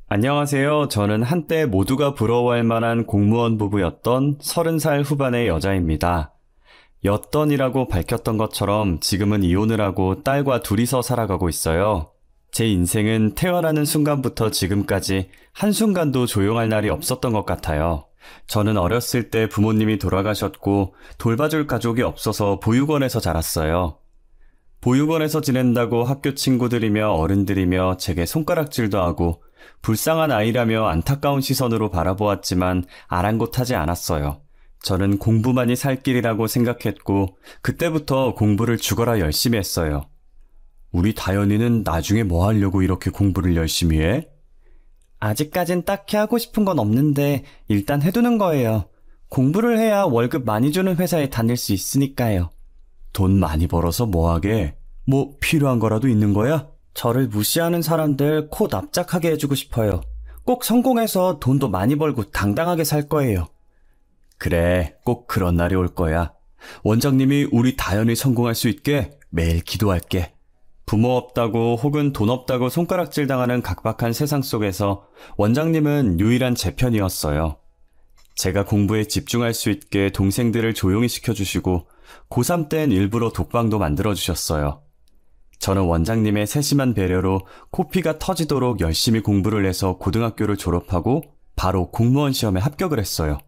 안녕하세요. 저는 한때 모두가 부러워할 만한 공무원 부부였던 30살 후반의 여자입니다. 였던이라고 밝혔던 것처럼 지금은 이혼을 하고 딸과 둘이서 살아가고 있어요. 제 인생은 태어나는 순간부터 지금까지 한순간도 조용할 날이 없었던 것 같아요. 저는 어렸을 때 부모님이 돌아가셨고 돌봐줄 가족이 없어서 보육원에서 자랐어요. 보육원에서 지낸다고 학교 친구들이며 어른들이며 제게 손가락질도 하고 불쌍한 아이라며 안타까운 시선으로 바라보았지만 아랑곳하지 않았어요. 저는 공부만이 살 길이라고 생각했고 그때부터 공부를 죽어라 열심히 했어요. 우리 다현이는 나중에 뭐 하려고 이렇게 공부를 열심히 해? 아직까진 딱히 하고 싶은 건 없는데 일단 해두는 거예요. 공부를 해야 월급 많이 주는 회사에 다닐 수 있으니까요. 돈 많이 벌어서 뭐 하게? 뭐 필요한 거라도 있는 거야? 저를 무시하는 사람들 코 납작하게 해주고 싶어요. 꼭 성공해서 돈도 많이 벌고 당당하게 살 거예요. 그래, 꼭 그런 날이 올 거야. 원장님이 우리 다현이 성공할 수 있게 매일 기도할게. 부모 없다고 혹은 돈 없다고 손가락질 당하는 각박한 세상 속에서 원장님은 유일한 제 편이었어요. 제가 공부에 집중할 수 있게 동생들을 조용히 시켜주시고 고3 땐 일부러 독방도 만들어주셨어요. 저는 원장님의 세심한 배려로 코피가 터지도록 열심히 공부를 해서 고등학교를 졸업하고 바로 공무원 시험에 합격을 했어요.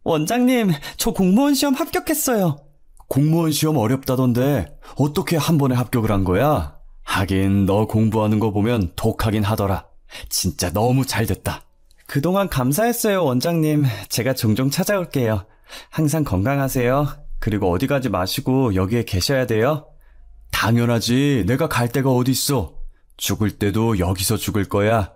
원장님, 저 공무원 시험 합격했어요. 공무원 시험 어렵다던데 어떻게 한 번에 합격을 한 거야? 하긴 너 공부하는 거 보면 독하긴 하더라. 진짜 너무 잘 됐다. 그동안 감사했어요, 원장님. 제가 종종 찾아올게요. 항상 건강하세요. 그리고 어디 가지 마시고 여기에 계셔야 돼요. 당연하지. 내가 갈 데가 어디 있어. 죽을 때도 여기서 죽을 거야.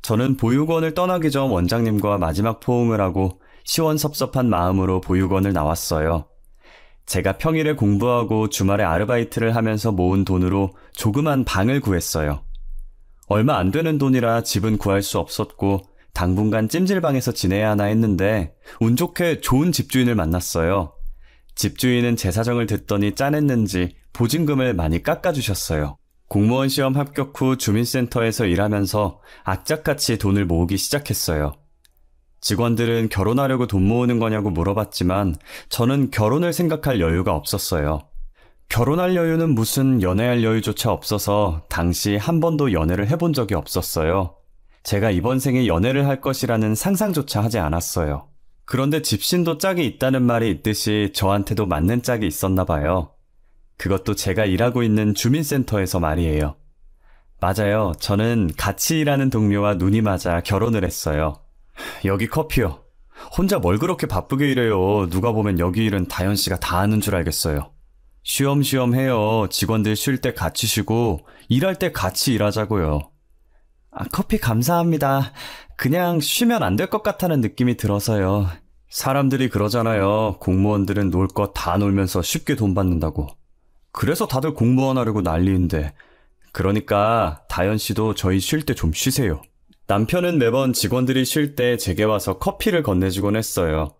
저는 보육원을 떠나기 전 원장님과 마지막 포옹을 하고 시원섭섭한 마음으로 보육원을 나왔어요. 제가 평일에 공부하고 주말에 아르바이트를 하면서 모은 돈으로 조그만 방을 구했어요. 얼마 안 되는 돈이라 집은 구할 수 없었고 당분간 찜질방에서 지내야 하나 했는데 운 좋게 좋은 집주인을 만났어요. 집주인은 제 사정을 듣더니 짠했는지 보증금을 많이 깎아주셨어요. 공무원 시험 합격 후 주민센터에서 일하면서 악착같이 돈을 모으기 시작했어요. 직원들은 결혼하려고 돈 모으는 거냐고 물어봤지만 저는 결혼을 생각할 여유가 없었어요. 결혼할 여유는 무슨 연애할 여유조차 없어서 당시 한 번도 연애를 해본 적이 없었어요. 제가 이번 생에 연애를 할 것이라는 상상조차 하지 않았어요. 그런데 집신도 짝이 있다는 말이 있듯이 저한테도 맞는 짝이 있었나 봐요. 그것도 제가 일하고 있는 주민센터에서 말이에요. 맞아요. 저는 같이 일하는 동료와 눈이 맞아 결혼을 했어요. 여기 커피요. 혼자 뭘 그렇게 바쁘게 일해요. 누가 보면 여기 일은 다현 씨가 다 하는 줄 알겠어요. 쉬엄쉬엄 해요. 직원들 쉴 때 같이 쉬고 일할 때 같이 일하자고요. 커피 감사합니다. 그냥 쉬면 안 될 것 같다는 느낌이 들어서요. 사람들이 그러잖아요. 공무원들은 놀 거 다 놀면서 쉽게 돈 받는다고. 그래서 다들 공무원 하려고 난리인데. 그러니까 다현 씨도 저희 쉴 때 좀 쉬세요. 남편은 매번 직원들이 쉴 때 제게 와서 커피를 건네주곤 했어요.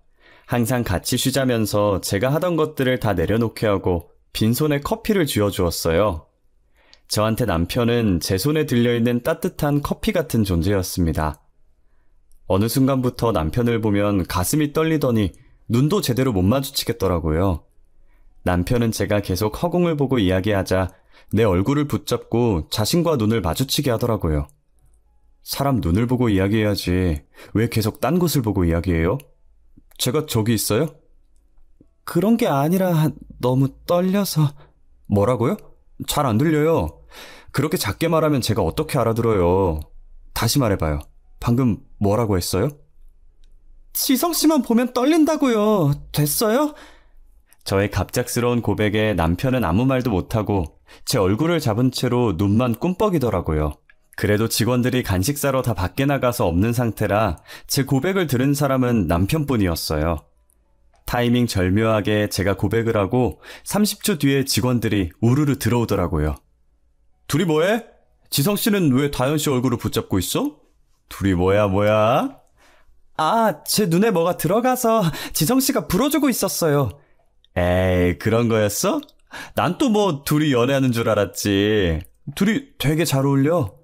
항상 같이 쉬자면서 제가 하던 것들을 다 내려놓게 하고 빈손에 커피를 쥐어주었어요. 저한테 남편은 제 손에 들려있는 따뜻한 커피 같은 존재였습니다. 어느 순간부터 남편을 보면 가슴이 떨리더니 눈도 제대로 못 마주치겠더라고요. 남편은 제가 계속 허공을 보고 이야기하자 내 얼굴을 붙잡고 자신과 눈을 마주치게 하더라고요. 사람 눈을 보고 이야기해야지. 왜 계속 딴 곳을 보고 이야기해요? 제가 저기 있어요? 그런 게 아니라 너무 떨려서. 뭐라고요? 잘 안 들려요. 그렇게 작게 말하면 제가 어떻게 알아들어요. 다시 말해봐요. 방금 뭐라고 했어요? 지성 씨만 보면 떨린다고요. 됐어요? 저의 갑작스러운 고백에 남편은 아무 말도 못하고 제 얼굴을 잡은 채로 눈만 꿈뻑이더라고요. 그래도 직원들이 간식 사러 다 밖에 나가서 없는 상태라 제 고백을 들은 사람은 남편뿐이었어요. 타이밍 절묘하게 제가 고백을 하고 30초 뒤에 직원들이 우르르 들어오더라고요. 둘이 뭐해? 지성 씨는 왜 다현 씨 얼굴을 붙잡고 있어? 둘이 뭐야? 제 눈에 뭐가 들어가서 지성 씨가 불어주고 있었어요. 에이, 그런 거였어? 난 또 뭐 둘이 연애하는 줄 알았지. 둘이 되게 잘 어울려.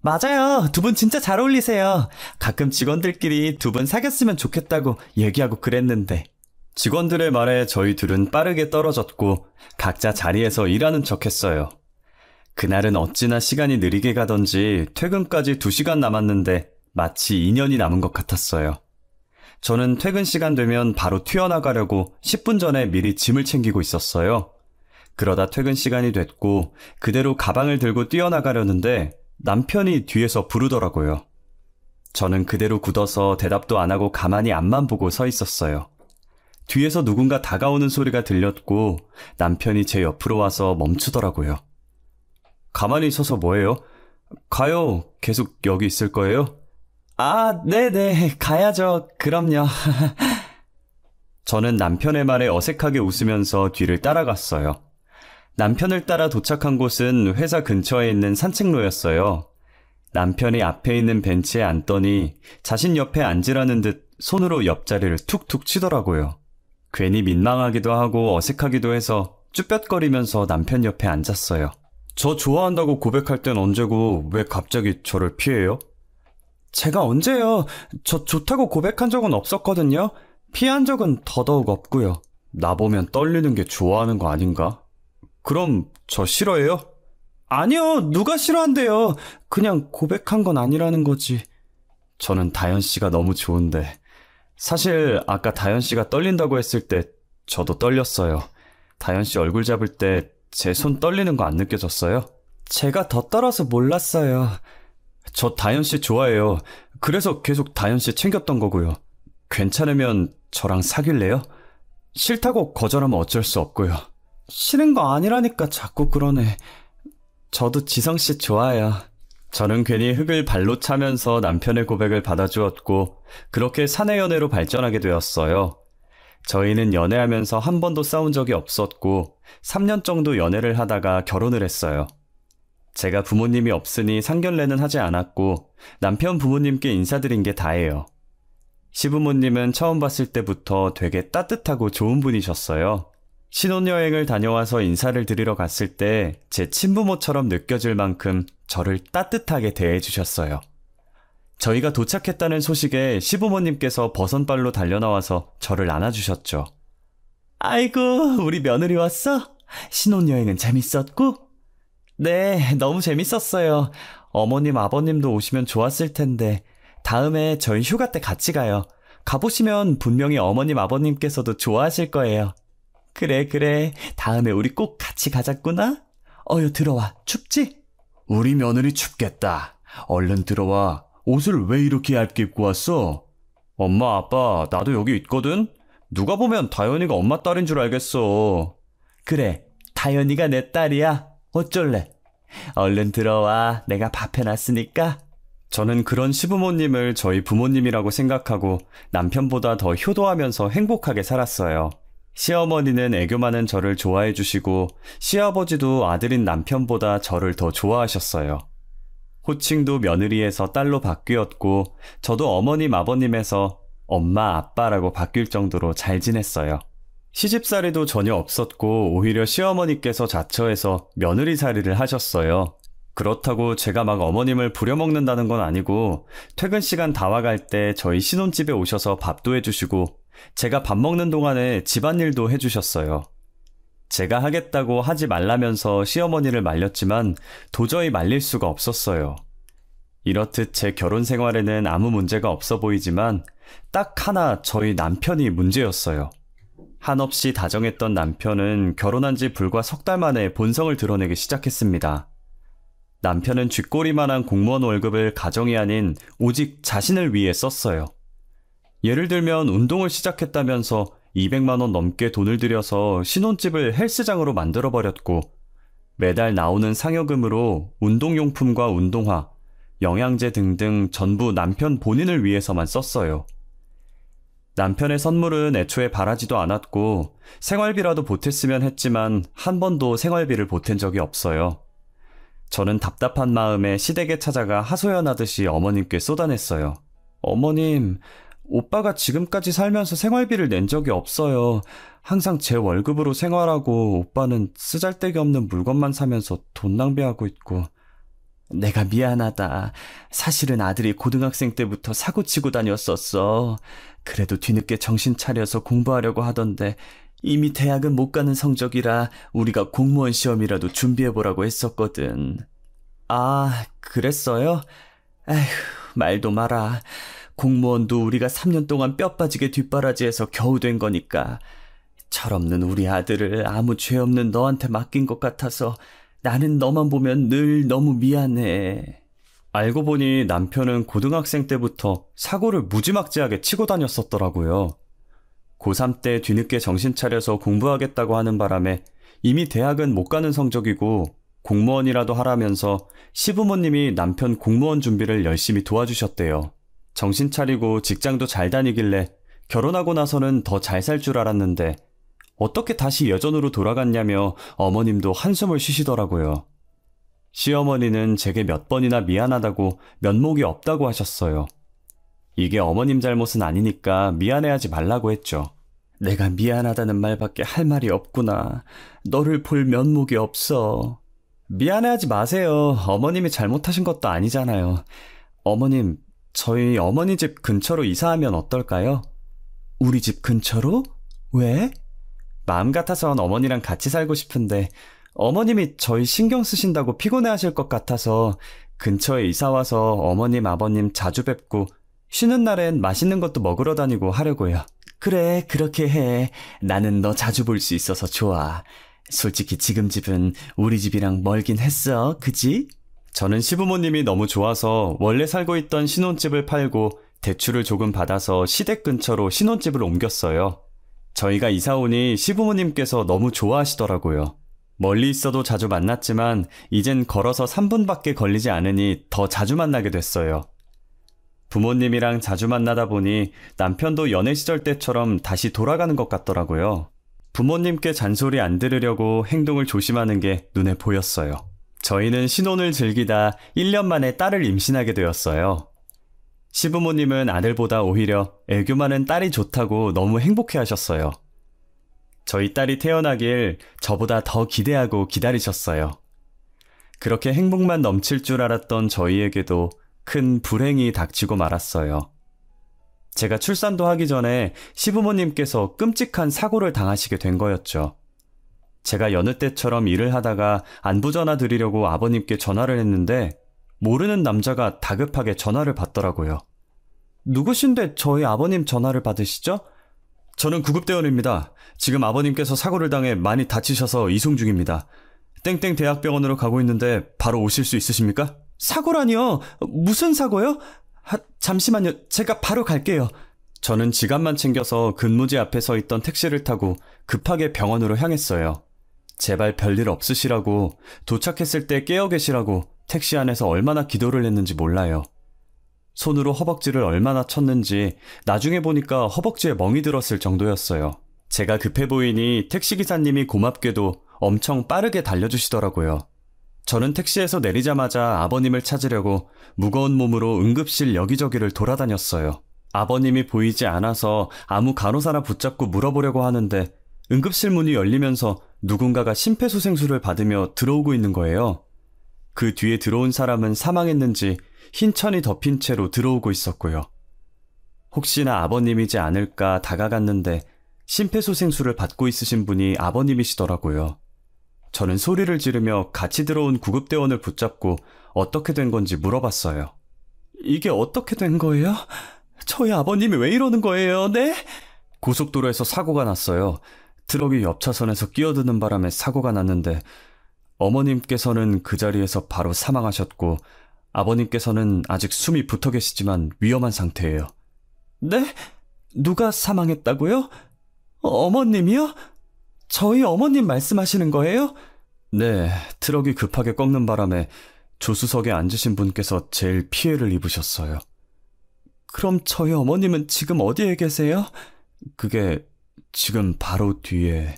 맞아요. 두 분 진짜 잘 어울리세요. 가끔 직원들끼리 두 분 사귀었으면 좋겠다고 얘기하고 그랬는데. 직원들의 말에 저희 둘은 빠르게 떨어졌고 각자 자리에서 일하는 척했어요. 그날은 어찌나 시간이 느리게 가던지 퇴근까지 2시간 남았는데 마치 2년이 남은 것 같았어요. 저는 퇴근 시간 되면 바로 튀어나가려고 10분 전에 미리 짐을 챙기고 있었어요. 그러다 퇴근 시간이 됐고 그대로 가방을 들고 뛰어나가려는데 남편이 뒤에서 부르더라고요. 저는 그대로 굳어서 대답도 안 하고 가만히 앞만 보고 서 있었어요. 뒤에서 누군가 다가오는 소리가 들렸고 남편이 제 옆으로 와서 멈추더라고요. 가만히 서서 뭐해요? 가요. 계속 여기 있을 거예요? 아, 네네. 가야죠. 그럼요. 저는 남편의 말에 어색하게 웃으면서 뒤를 따라갔어요. 남편을 따라 도착한 곳은 회사 근처에 있는 산책로였어요. 남편이 앞에 있는 벤치에 앉더니 자신 옆에 앉으라는 듯 손으로 옆자리를 툭툭 치더라고요. 괜히 민망하기도 하고 어색하기도 해서 쭈뼛거리면서 남편 옆에 앉았어요. 저 좋아한다고 고백할 땐 언제고 왜 갑자기 저를 피해요? 제가 언제요? 저 좋다고 고백한 적은 없었거든요. 피한 적은 더더욱 없고요. 나보면 떨리는 게 좋아하는 거 아닌가? 그럼 저 싫어해요? 아니요, 누가 싫어한대요. 그냥 고백한 건 아니라는 거지. 저는 다현 씨가 너무 좋은데. 사실 아까 다현 씨가 떨린다고 했을 때 저도 떨렸어요. 다현 씨 얼굴 잡을 때 제 손 떨리는 거 안 느껴졌어요? 제가 더 떨어서 몰랐어요. 저 다현 씨 좋아해요. 그래서 계속 다현 씨 챙겼던 거고요. 괜찮으면 저랑 사귈래요? 싫다고 거절하면 어쩔 수 없고요. 싫은 거 아니라니까 자꾸 그러네. 저도 지성 씨 좋아해요. 저는 괜히 흙을 발로 차면서 남편의 고백을 받아주었고 그렇게 사내 연애로 발전하게 되었어요. 저희는 연애하면서 한 번도 싸운 적이 없었고 3년 정도 연애를 하다가 결혼을 했어요. 제가 부모님이 없으니 상견례는 하지 않았고 남편 부모님께 인사드린 게 다예요. 시부모님은 처음 봤을 때부터 되게 따뜻하고 좋은 분이셨어요. 신혼여행을 다녀와서 인사를 드리러 갔을 때 제 친부모처럼 느껴질 만큼 저를 따뜻하게 대해주셨어요. 저희가 도착했다는 소식에 시부모님께서 버선발로 달려나와서 저를 안아주셨죠. 아이고, 우리 며느리 왔어? 신혼여행은 재밌었고? 네, 너무 재밌었어요. 어머님, 아버님도 오시면 좋았을 텐데 다음에 저희 휴가 때 같이 가요. 가보시면 분명히 어머님, 아버님께서도 좋아하실 거예요. 그래. 다음에 우리 꼭 같이 가자꾸나? 들어와. 춥지? 우리 며느리 춥겠다. 얼른 들어와. 옷을 왜 이렇게 얇게 입고 왔어? 엄마, 아빠, 나도 여기 있거든? 누가 보면 다현이가 엄마 딸인 줄 알겠어. 그래, 다현이가 내 딸이야. 어쩔래? 얼른 들어와. 내가 밥 해놨으니까. 저는 그런 시부모님을 저희 부모님이라고 생각하고 남편보다 더 효도하면서 행복하게 살았어요. 시어머니는 애교 많은 저를 좋아해 주시고 시아버지도 아들인 남편보다 저를 더 좋아하셨어요. 호칭도 며느리에서 딸로 바뀌었고 저도 어머님 아버님에서 엄마 아빠라고 바뀔 정도로 잘 지냈어요. 시집살이도 전혀 없었고 오히려 시어머니께서 자처해서 며느리살이를 하셨어요. 그렇다고 제가 막 어머님을 부려먹는다는 건 아니고 퇴근 시간 다 와갈 때 저희 신혼집에 오셔서 밥도 해주시고 제가 밥 먹는 동안에 집안일도 해주셨어요. 제가 하겠다고 하지 말라면서 시어머니를 말렸지만 도저히 말릴 수가 없었어요. 이렇듯 제 결혼 생활에는 아무 문제가 없어 보이지만 딱 하나 저희 남편이 문제였어요. 한없이 다정했던 남편은 결혼한 지 불과 3달 만에 본성을 드러내기 시작했습니다. 남편은 쥐꼬리만한 공무원 월급을 가정이 아닌 오직 자신을 위해 썼어요. 예를 들면 운동을 시작했다면서 200만 원 넘게 돈을 들여서 신혼집을 헬스장으로 만들어버렸고 매달 나오는 상여금으로 운동용품과 운동화, 영양제 등등 전부 남편 본인을 위해서만 썼어요. 남편의 선물은 애초에 바라지도 않았고 생활비라도 보탰으면 했지만 한 번도 생활비를 보탠 적이 없어요. 저는 답답한 마음에 시댁에 찾아가 하소연하듯이 어머님께 쏟아냈어요. 어머님, 오빠가 지금까지 살면서 생활비를 낸 적이 없어요. 항상 제 월급으로 생활하고 오빠는 쓰잘데기 없는 물건만 사면서 돈 낭비하고 있고. 내가 미안하다. 사실은 아들이 고등학생 때부터 사고치고 다녔었어. 그래도 뒤늦게 정신 차려서 공부하려고 하던데 이미 대학은 못 가는 성적이라 우리가 공무원 시험이라도 준비해보라고 했었거든. 아, 그랬어요? 에휴, 말도 마라. 공무원도 우리가 3년 동안 뼈 빠지게 뒷바라지해서 겨우 된 거니까. 철없는 우리 아들을 아무 죄 없는 너한테 맡긴 것 같아서 나는 너만 보면 늘 너무 미안해. 알고 보니 남편은 고등학생 때부터 사고를 무지막지하게 치고 다녔었더라고요. 고3 때 뒤늦게 정신 차려서 공부하겠다고 하는 바람에 이미 대학은 못 가는 성적이고 공무원이라도 하라면서 시부모님이 남편 공무원 준비를 열심히 도와주셨대요. 정신 차리고 직장도 잘 다니길래 결혼하고 나서는 더 잘 살 줄 알았는데 어떻게 다시 예전으로 돌아갔냐며 어머님도 한숨을 쉬시더라고요. 시어머니는 제게 몇 번이나 미안하다고 면목이 없다고 하셨어요. 이게 어머님 잘못은 아니니까 미안해하지 말라고 했죠. 내가 미안하다는 말밖에 할 말이 없구나. 너를 볼 면목이 없어. 미안해하지 마세요. 어머님이 잘못하신 것도 아니잖아요. 어머님, 저희 어머니 집 근처로 이사하면 어떨까요? 우리 집 근처로? 왜? 마음 같아선 어머니랑 같이 살고 싶은데 어머님이 저희 신경 쓰신다고 피곤해하실 것 같아서 근처에 이사와서 어머님, 아버님 자주 뵙고 쉬는 날엔 맛있는 것도 먹으러 다니고 하려고요. 그래, 그렇게 해. 나는 너 자주 볼 수 있어서 좋아. 솔직히 지금 집은 우리 집이랑 멀긴 했어, 그지? 저는 시부모님이 너무 좋아서 원래 살고 있던 신혼집을 팔고 대출을 조금 받아서 시댁 근처로 신혼집을 옮겼어요. 저희가 이사 오니 시부모님께서 너무 좋아하시더라고요. 멀리 있어도 자주 만났지만 이젠 걸어서 3분밖에 걸리지 않으니 더 자주 만나게 됐어요. 부모님이랑 자주 만나다 보니 남편도 연애 시절 때처럼 다시 돌아가는 것 같더라고요. 부모님께 잔소리 안 들으려고 행동을 조심하는 게 눈에 보였어요. 저희는 신혼을 즐기다 1년 만에 딸을 임신하게 되었어요. 시부모님은 아들보다 오히려 애교 많은 딸이 좋다고 너무 행복해 하셨어요. 저희 딸이 태어나길 저보다 더 기대하고 기다리셨어요. 그렇게 행복만 넘칠 줄 알았던 저희에게도 큰 불행이 닥치고 말았어요. 제가 출산도 하기 전에 시부모님께서 끔찍한 사고를 당하시게 된 거였죠. 제가 여느 때처럼 일을 하다가 안부 전화 드리려고 아버님께 전화를 했는데 모르는 남자가 다급하게 전화를 받더라고요. 누구신데 저희 아버님 전화를 받으시죠? 저는 구급대원입니다. 지금 아버님께서 사고를 당해 많이 다치셔서 이송 중입니다. 땡땡 대학병원으로 가고 있는데 바로 오실 수 있으십니까? 사고라니요? 무슨 사고요? 잠시만요. 제가 바로 갈게요. 저는 지갑만 챙겨서 근무지 앞에 서 있던 택시를 타고 급하게 병원으로 향했어요. 제발 별일 없으시라고, 도착했을 때 깨어 계시라고 택시 안에서 얼마나 기도를 했는지 몰라요. 손으로 허벅지를 얼마나 쳤는지 나중에 보니까 허벅지에 멍이 들었을 정도였어요. 제가 급해 보이니 택시기사님이 고맙게도 엄청 빠르게 달려주시더라고요. 저는 택시에서 내리자마자 아버님을 찾으려고 무거운 몸으로 응급실 여기저기를 돌아다녔어요. 아버님이 보이지 않아서 아무 간호사나 붙잡고 물어보려고 하는데 응급실 문이 열리면서 누군가가 심폐소생술을 받으며 들어오고 있는 거예요. 그 뒤에 들어온 사람은 사망했는지 흰 천이 덮인 채로 들어오고 있었고요. 혹시나 아버님이지 않을까 다가갔는데 심폐소생술을 받고 있으신 분이 아버님이시더라고요. 저는 소리를 지르며 같이 들어온 구급대원을 붙잡고 어떻게 된 건지 물어봤어요. 이게 어떻게 된 거예요? 저희 아버님이 왜 이러는 거예요, 네? 고속도로에서 사고가 났어요. 트럭이 옆 차선에서 끼어드는 바람에 사고가 났는데 어머님께서는 그 자리에서 바로 사망하셨고 아버님께서는 아직 숨이 붙어 계시지만 위험한 상태예요. 네? 누가 사망했다고요? 어머님이요? 저희 어머님 말씀하시는 거예요? 네, 트럭이 급하게 꺾는 바람에 조수석에 앉으신 분께서 제일 피해를 입으셨어요. 그럼 저희 어머님은 지금 어디에 계세요? 그게 지금 바로 뒤에...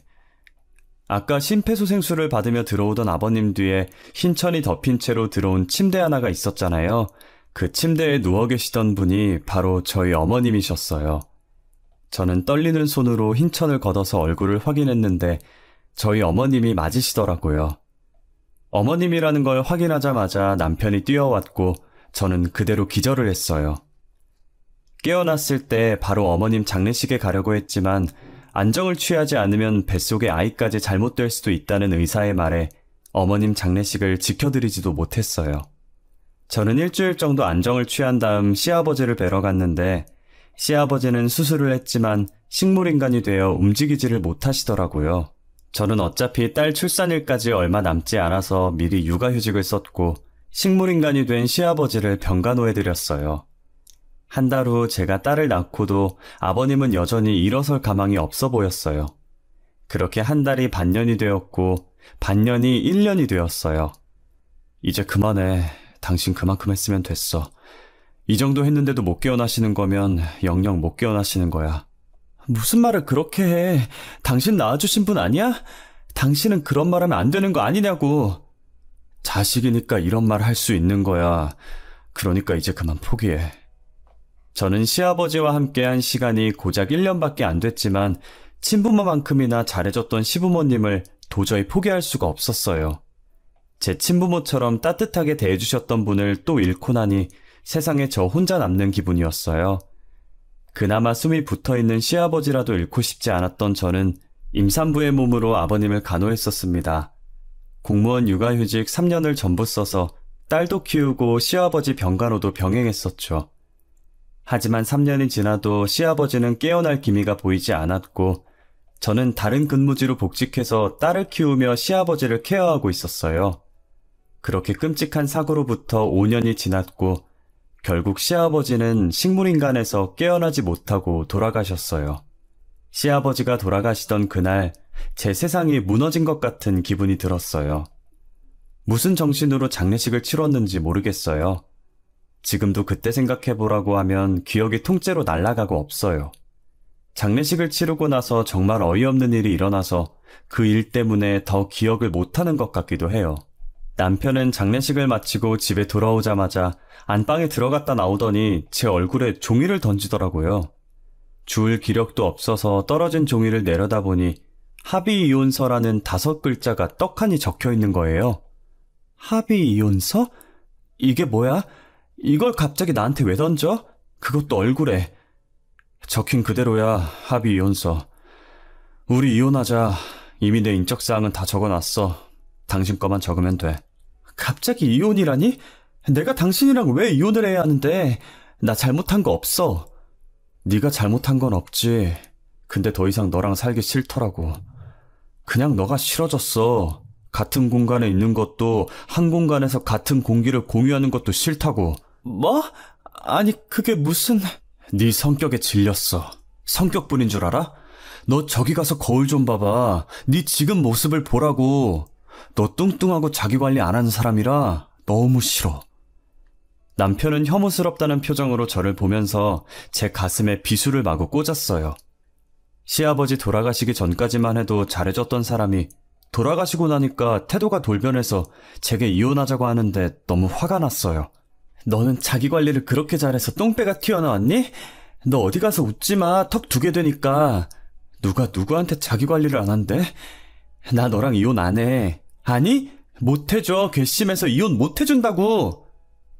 아까 심폐소생술을 받으며 들어오던 아버님 뒤에 흰천이 덮인 채로 들어온 침대 하나가 있었잖아요. 그 침대에 누워 계시던 분이 바로 저희 어머님이셨어요. 저는 떨리는 손으로 흰천을 걷어서 얼굴을 확인했는데 저희 어머님이 맞으시더라고요. 어머님이라는 걸 확인하자마자 남편이 뛰어왔고 저는 그대로 기절을 했어요. 깨어났을 때 바로 어머님 장례식에 가려고 했지만 안정을 취하지 않으면 뱃속의 아이까지 잘못될 수도 있다는 의사의 말에 어머님 장례식을 지켜드리지도 못했어요. 저는 일주일 정도 안정을 취한 다음 시아버지를 뵈러 갔는데 시아버지는 수술을 했지만 식물인간이 되어 움직이지를 못하시더라고요. 저는 어차피 딸 출산일까지 얼마 남지 않아서 미리 육아휴직을 썼고 식물인간이 된 시아버지를 병간호해드렸어요. 한 달 후 제가 딸을 낳고도 아버님은 여전히 일어설 가망이 없어 보였어요. 그렇게 한 달이 반년이 되었고 반년이 1년이 되었어요. 이제 그만해. 당신 그만큼 했으면 됐어. 이 정도 했는데도 못 깨어나시는 거면 영영 못 깨어나시는 거야. 무슨 말을 그렇게 해. 당신 낳아주신 분 아니야? 당신은 그런 말 하면 안 되는 거 아니냐고. 자식이니까 이런 말 할 수 있는 거야. 그러니까 이제 그만 포기해. 저는 시아버지와 함께한 시간이 고작 1년밖에 안 됐지만 친부모만큼이나 잘해줬던 시부모님을 도저히 포기할 수가 없었어요. 제 친부모처럼 따뜻하게 대해주셨던 분을 또 잃고 나니 세상에 저 혼자 남는 기분이었어요. 그나마 숨이 붙어있는 시아버지라도 잃고 싶지 않았던 저는 임산부의 몸으로 아버님을 간호했었습니다. 공무원 육아휴직 3년을 전부 써서 딸도 키우고 시아버지 병간호도 병행했었죠. 하지만 3년이 지나도 시아버지는 깨어날 기미가 보이지 않았고 저는 다른 근무지로 복직해서 딸을 키우며 시아버지를 케어하고 있었어요. 그렇게 끔찍한 사고로부터 5년이 지났고 결국 시아버지는 식물인간에서 깨어나지 못하고 돌아가셨어요. 시아버지가 돌아가시던 그날 제 세상이 무너진 것 같은 기분이 들었어요. 무슨 정신으로 장례식을 치렀는지 모르겠어요. 지금도 그때 생각해보라고 하면 기억이 통째로 날아가고 없어요. 장례식을 치르고 나서 정말 어이없는 일이 일어나서 그 일 때문에 더 기억을 못하는 것 같기도 해요. 남편은 장례식을 마치고 집에 돌아오자마자 안방에 들어갔다 나오더니 제 얼굴에 종이를 던지더라고요. 주울 기력도 없어서 떨어진 종이를 내려다보니 합의이혼서라는 5글자가 떡하니 적혀있는 거예요. 합의이혼서? 이게 뭐야? 이걸 갑자기 나한테 왜 던져? 그것도 얼굴에. 적힌 그대로야, 합의이혼서. 우리 이혼하자. 이미 내 인적사항은 다 적어놨어. 당신 거만 적으면 돼. 갑자기 이혼이라니? 내가 당신이랑 왜 이혼을 해야 하는데? 나 잘못한 거 없어. 네가 잘못한 건 없지. 근데 더 이상 너랑 살기 싫더라고. 그냥 너가 싫어졌어. 같은 공간에 있는 것도 한 공간에서 같은 공기를 공유하는 것도 싫다고. 뭐? 아니 그게 무슨... 네 성격에 질렸어. 성격뿐인 줄 알아? 너 저기 가서 거울 좀 봐봐. 네 지금 모습을 보라고. 너 뚱뚱하고 자기관리 안 하는 사람이라 너무 싫어. 남편은 혐오스럽다는 표정으로 저를 보면서 제 가슴에 비수를 마구 꽂았어요. 시아버지 돌아가시기 전까지만 해도 잘해줬던 사람이 돌아가시고 나니까 태도가 돌변해서 제게 이혼하자고 하는데 너무 화가 났어요. 너는 자기 관리를 그렇게 잘해서 똥배가 튀어나왔니? 너 어디 가서 웃지 마. 턱 두게 되니까. 누가 누구한테 자기 관리를 안 한대? 나 너랑 이혼 안 해. 아니? 못 해줘. 괘씸해서 이혼 못 해준다고.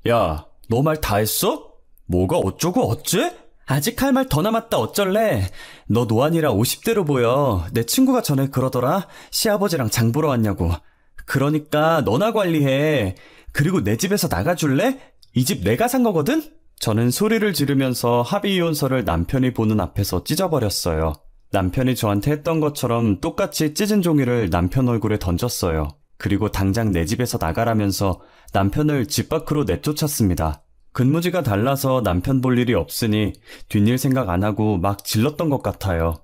야, 너 말 다 했어? 뭐가 어쩌고 어째? 아직 할 말 더 남았다 어쩔래? 너 노안이라 50대로 보여. 내 친구가 전에 그러더라. 시아버지랑 장 보러 왔냐고. 그러니까 너나 관리해. 그리고 내 집에서 나가줄래? 이 집 내가 산 거거든? 저는 소리를 지르면서 합의이혼서를 남편이 보는 앞에서 찢어버렸어요. 남편이 저한테 했던 것처럼 똑같이 찢은 종이를 남편 얼굴에 던졌어요. 그리고 당장 내 집에서 나가라면서 남편을 집 밖으로 내쫓았습니다. 근무지가 달라서 남편 볼 일이 없으니 뒷일 생각 안 하고 막 질렀던 것 같아요.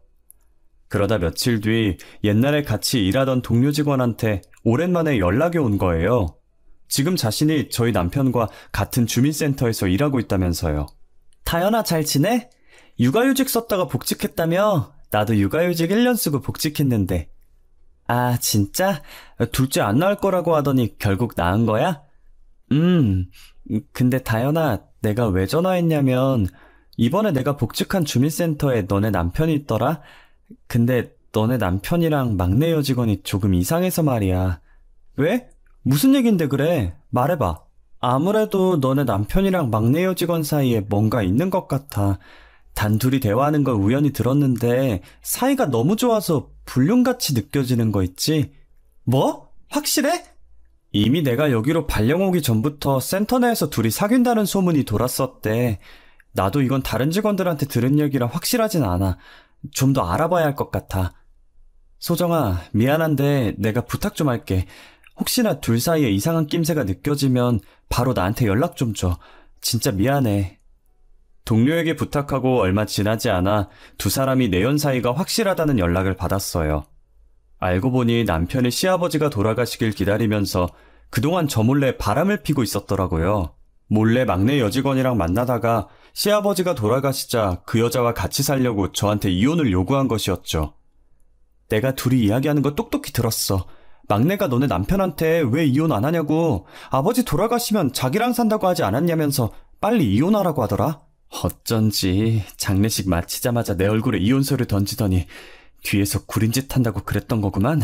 그러다 며칠 뒤 옛날에 같이 일하던 동료 직원한테 오랜만에 연락이 온 거예요. 지금 자신이 저희 남편과 같은 주민센터에서 일하고 있다면서요. 다연아 잘 지내? 육아휴직 썼다가 복직했다며? 나도 육아휴직 1년 쓰고 복직했는데. 아 진짜? 둘째 안 낳을 거라고 하더니 결국 낳은 거야? 근데 다연아 내가 왜 전화했냐면 이번에 내가 복직한 주민센터에 너네 남편이 있더라? 근데 너네 남편이랑 막내 여직원이 조금 이상해서 말이야. 왜? 무슨 얘긴데 그래? 말해봐. 아무래도 너네 남편이랑 막내 여직원 사이에 뭔가 있는 것 같아. 단둘이 대화하는 걸 우연히 들었는데 사이가 너무 좋아서 불륜같이 느껴지는 거 있지? 뭐? 확실해? 이미 내가 여기로 발령 오기 전부터 센터 내에서 둘이 사귄다는 소문이 돌았었대. 나도 이건 다른 직원들한테 들은 얘기라 확실하진 않아. 좀 더 알아봐야 할 것 같아. 소정아, 미안한데 내가 부탁 좀 할게. 혹시나 둘 사이에 이상한 낌새가 느껴지면 바로 나한테 연락 좀 줘. 진짜 미안해. 동료에게 부탁하고 얼마 지나지 않아 두 사람이 내연 사이가 확실하다는 연락을 받았어요. 알고 보니 남편의 시아버지가 돌아가시길 기다리면서 그동안 저 몰래 바람을 피고 있었더라고요. 몰래 막내 여직원이랑 만나다가 시아버지가 돌아가시자 그 여자와 같이 살려고 저한테 이혼을 요구한 것이었죠. 내가 둘이 이야기하는 거 똑똑히 들었어. 막내가 너네 남편한테 왜 이혼 안 하냐고, 아버지 돌아가시면 자기랑 산다고 하지 않았냐면서 빨리 이혼하라고 하더라. 어쩐지 장례식 마치자마자 내 얼굴에 이혼서를 던지더니 뒤에서 구린짓 한다고 그랬던 거구만.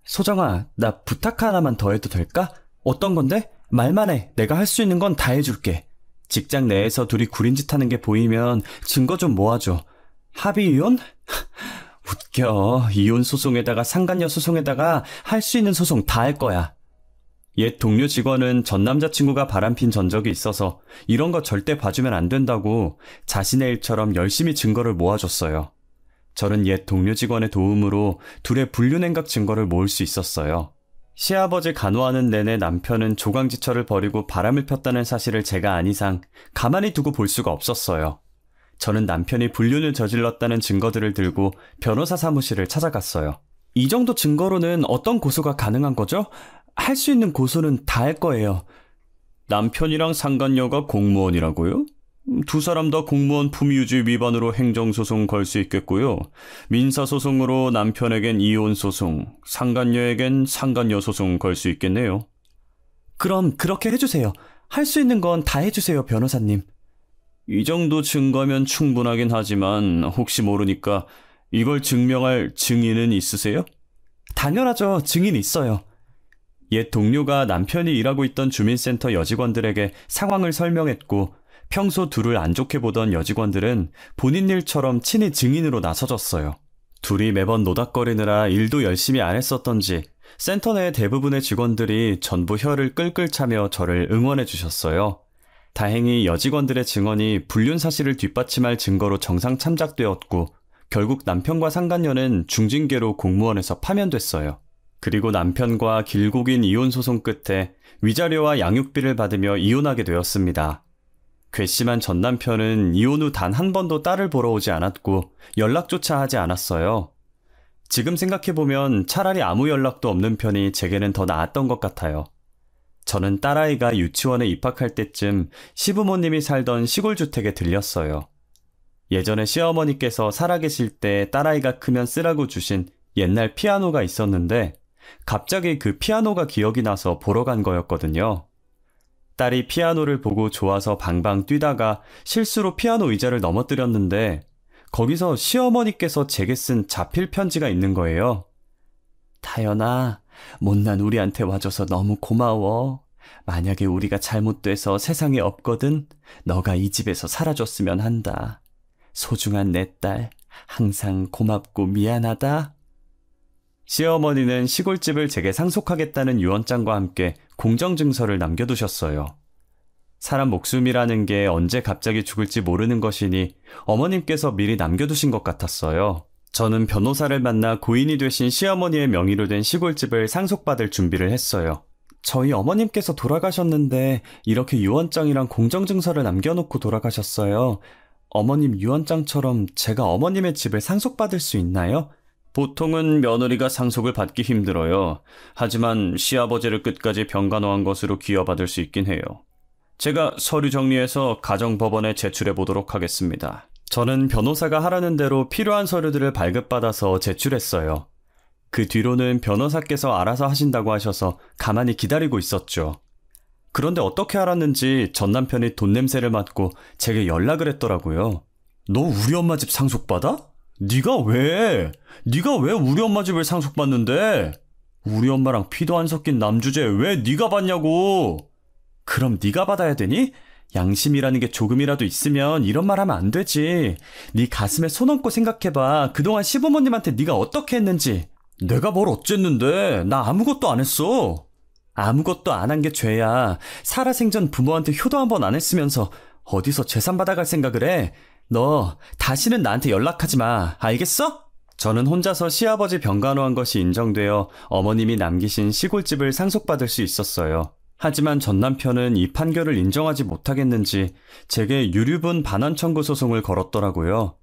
소정아, 나 부탁 하나만 더 해도 될까? 어떤 건데? 말만 해. 내가 할 수 있는 건 다 해줄게. 직장 내에서 둘이 구린짓 하는 게 보이면 증거 좀 모아줘. 합의 이혼? 웃겨. 이혼 소송에다가 상간녀 소송에다가 할 수 있는 소송 다 할 거야. 옛 동료 직원은 전 남자친구가 바람핀 전적이 있어서 이런 거 절대 봐주면 안 된다고 자신의 일처럼 열심히 증거를 모아줬어요. 저는 옛 동료 직원의 도움으로 둘의 불륜행각 증거를 모을 수 있었어요. 시아버지 간호하는 내내 남편은 조강지처를 벌이고 바람을 폈다는 사실을 제가 안 이상 가만히 두고 볼 수가 없었어요. 저는 남편이 불륜을 저질렀다는 증거들을 들고 변호사 사무실을 찾아갔어요. 이 정도 증거로는 어떤 고소가 가능한 거죠? 할 수 있는 고소는 다 할 거예요. 남편이랑 상간녀가 공무원이라고요? 두 사람 다 공무원 품위유지 위반으로 행정소송 걸 수 있겠고요. 민사소송으로 남편에겐 이혼소송, 상간녀에겐 상간녀 소송 걸 수 있겠네요. 그럼 그렇게 해주세요. 할 수 있는 건 다 해주세요, 변호사님. 이 정도 증거면 충분하긴 하지만 혹시 모르니까 이걸 증명할 증인은 있으세요? 당연하죠. 증인 있어요. 옛 동료가 남편이 일하고 있던 주민센터 여직원들에게 상황을 설명했고 평소 둘을 안 좋게 보던 여직원들은 본인 일처럼 친히 증인으로 나서줬어요. 둘이 매번 노닥거리느라 일도 열심히 안 했었던지 센터 내 대부분의 직원들이 전부 혀를 끌끌 차며 저를 응원해 주셨어요. 다행히 여직원들의 증언이 불륜 사실을 뒷받침할 증거로 정상 참작되었고 결국 남편과 상간녀는 중징계로 공무원에서 파면됐어요. 그리고 남편과 길고 긴 이혼 소송 끝에 위자료와 양육비를 받으며 이혼하게 되었습니다. 괘씸한 전 남편은 이혼 후 단 한 번도 딸을 보러 오지 않았고 연락조차 하지 않았어요. 지금 생각해보면 차라리 아무 연락도 없는 편이 제게는 더 나았던 것 같아요. 저는 딸아이가 유치원에 입학할 때쯤 시부모님이 살던 시골주택에 들렸어요. 예전에 시어머니께서 살아계실 때 딸아이가 크면 쓰라고 주신 옛날 피아노가 있었는데 갑자기 그 피아노가 기억이 나서 보러 간 거였거든요. 딸이 피아노를 보고 좋아서 방방 뛰다가 실수로 피아노 의자를 넘어뜨렸는데 거기서 시어머니께서 제게 쓴 자필 편지가 있는 거예요. 타연아, 못난 우리한테 와줘서 너무 고마워. 만약에 우리가 잘못돼서 세상에 없거든 너가 이 집에서 살아줬으면 한다. 소중한 내 딸, 항상 고맙고 미안하다. 시어머니는 시골집을 제게 상속하겠다는 유언장과 함께 공정증서를 남겨두셨어요. 사람 목숨이라는 게 언제 갑자기 죽을지 모르는 것이니 어머님께서 미리 남겨두신 것 같았어요. 저는 변호사를 만나 고인이 되신 시어머니의 명의로 된 시골집을 상속받을 준비를 했어요. 저희 어머님께서 돌아가셨는데 이렇게 유언장이랑 공정증서를 남겨놓고 돌아가셨어요. 어머님 유언장처럼 제가 어머님의 집을 상속받을 수 있나요? 보통은 며느리가 상속을 받기 힘들어요. 하지만 시아버지를 끝까지 병간호한 것으로 기여받을 수 있긴 해요. 제가 서류 정리해서 가정법원에 제출해 보도록 하겠습니다. 저는 변호사가 하라는 대로 필요한 서류들을 발급받아서 제출했어요. 그 뒤로는 변호사께서 알아서 하신다고 하셔서 가만히 기다리고 있었죠. 그런데 어떻게 알았는지 전 남편이 돈 냄새를 맡고 제게 연락을 했더라고요. 너 우리 엄마 집 상속받아? 네가 왜 우리 엄마 집을 상속받는데? 우리 엄마랑 피도 안 섞인 남주제 왜 네가 받냐고! 그럼 네가 받아야 되니? 양심이라는 게 조금이라도 있으면 이런 말 하면 안 되지. 네 가슴에 손 얹고 생각해봐. 그동안 시부모님한테 네가 어떻게 했는지. 내가 뭘 어쨌는데? 나 아무것도 안 했어. 아무것도 안 한 게 죄야. 살아생전 부모한테 효도 한 번 안 했으면서 어디서 재산 받아갈 생각을 해? 너 다시는 나한테 연락하지 마. 알겠어? 저는 혼자서 시아버지 병간호한 것이 인정되어 어머님이 남기신 시골집을 상속받을 수 있었어요. 하지만 전 남편은 이 판결을 인정하지 못하겠는지 제게 유류분 반환 청구 소송을 걸었더라고요.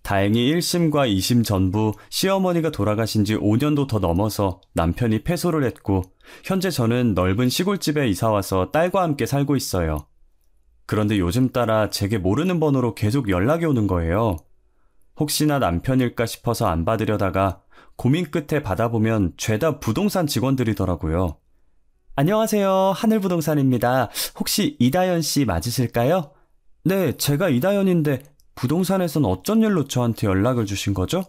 다행히 1심과 2심 전부 시어머니가 돌아가신 지 5년도 더 넘어서 남편이 패소를 했고 현재 저는 넓은 시골집에 이사와서 딸과 함께 살고 있어요. 그런데 요즘 따라 제게 모르는 번호로 계속 연락이 오는 거예요. 혹시나 남편일까 싶어서 안 받으려다가 고민 끝에 받아보면 죄다 부동산 직원들이더라고요. 안녕하세요. 하늘부동산입니다. 혹시 이다연 씨 맞으실까요? 네, 제가 이다연인데 부동산에선 어쩐 일로 저한테 연락을 주신 거죠?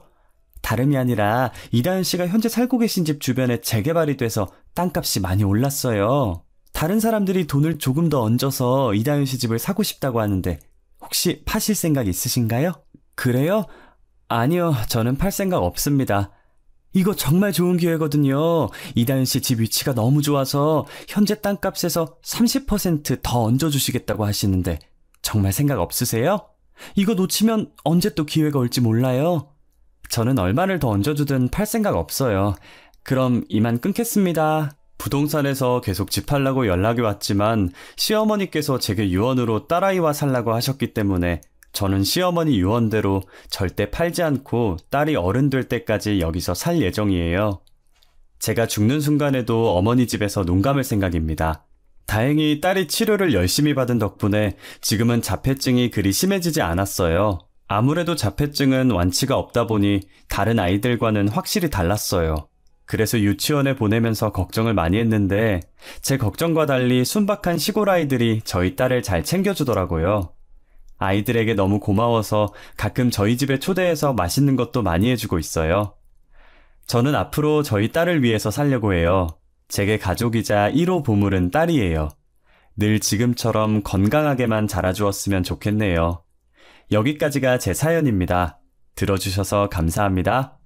다름이 아니라 이다연 씨가 현재 살고 계신 집 주변에 재개발이 돼서 땅값이 많이 올랐어요. 다른 사람들이 돈을 조금 더 얹어서 이다연 씨 집을 사고 싶다고 하는데 혹시 파실 생각 있으신가요? 그래요? 아니요, 저는 팔 생각 없습니다. 이거 정말 좋은 기회거든요. 이다연 씨 집 위치가 너무 좋아서 현재 땅값에서 30% 더 얹어주시겠다고 하시는데 정말 생각 없으세요? 이거 놓치면 언제 또 기회가 올지 몰라요. 저는 얼마를 더 얹어주든 팔 생각 없어요. 그럼 이만 끊겠습니다. 부동산에서 계속 집 팔라고 연락이 왔지만 시어머니께서 제게 유언으로 딸아이와 살라고 하셨기 때문에 저는 시어머니 유언대로 절대 팔지 않고 딸이 어른 될 때까지 여기서 살 예정이에요. 제가 죽는 순간에도 어머니 집에서 눈 감을 생각입니다. 다행히 딸이 치료를 열심히 받은 덕분에 지금은 자폐증이 그리 심해지지 않았어요. 아무래도 자폐증은 완치가 없다 보니 다른 아이들과는 확실히 달랐어요. 그래서 유치원에 보내면서 걱정을 많이 했는데 제 걱정과 달리 순박한 시골 아이들이 저희 딸을 잘 챙겨주더라고요. 아이들에게 너무 고마워서 가끔 저희 집에 초대해서 맛있는 것도 많이 해주고 있어요. 저는 앞으로 저희 딸을 위해서 살려고 해요. 제게 가족이자 1호 보물은 딸이에요. 늘 지금처럼 건강하게만 자라주었으면 좋겠네요. 여기까지가 제 사연입니다. 들어주셔서 감사합니다.